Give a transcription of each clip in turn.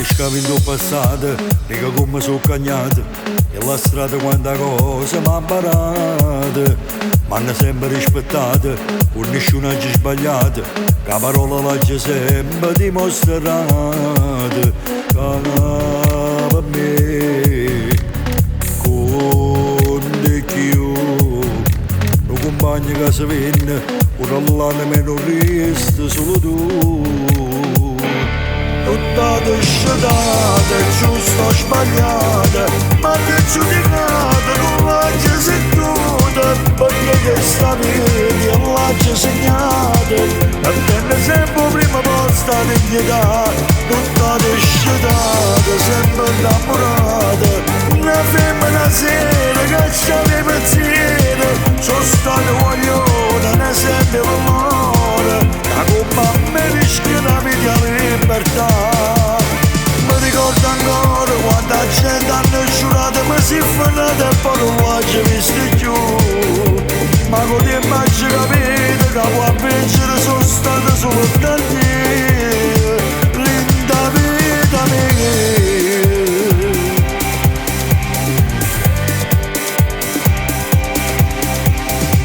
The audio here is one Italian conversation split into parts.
Anni scavi in passato, dico come sono cagnato, e la strada quanta cosa mi ha imparato. M'hanno sempre rispettato, con nessuno ha sbagliato, che la parola l'ha sempre dimostrata. Per me, con te chiù, un compagno che si venne, pure all'anima non resta solo tu. Tutta discetata, giusta o sbagliata, ma che giudicata non l'hai sentita, perché che sta vedi e l'hai segnata, e tenne sempre prima posta dignità. Tutta discetata, sempre innamorata, una femmina sera che c'ha pensieri, sono stato guaglione, ne sente l'amore, che come a me rischia la vita libertà. Mi ricordo ancora quando la gente hanno giurato mi si fanata e poi non l'ho visto più. Ma con te mi ci capito che può vincere sono stato solo tanti. Linda vita mia.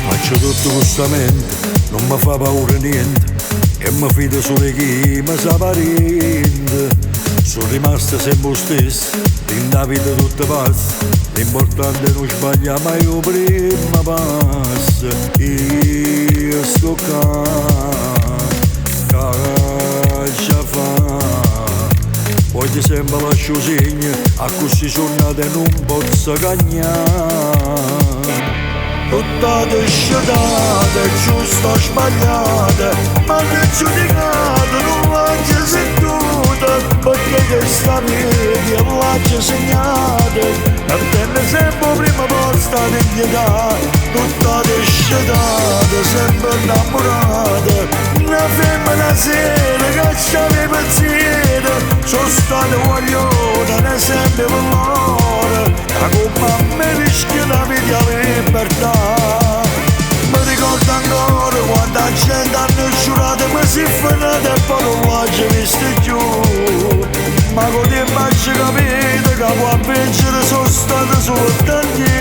Faccio tutto giustamente, non mi fa paura niente, e mi fido solo di chi mi sa parente. Sono rimasto sempre lo stesso, in la vita tutto passa, l'importante è non sbagliare mai il primo passo. Io sto qua, che fa, poi ti sempre lascio segno, a queste giornate non posso cagnare. Tutta discetata, giusta o sbagliata, ma che giudicata non l'hai sentita, perché che sta vedi e l'hai segnata, e tenne sempre prima posta dignità. Tutta discetata, sempre innamorata, una femmina sera che c'ha pensieri, sono stato guaglione, ne sente l'amore, che come a me rischia la vita libertà. Mi ricordo ancora quando la gente hanno giurato mi si fanata e poi non l'ho visto più. Ma con te mi ci capito che può vincere sono stato solo tanti.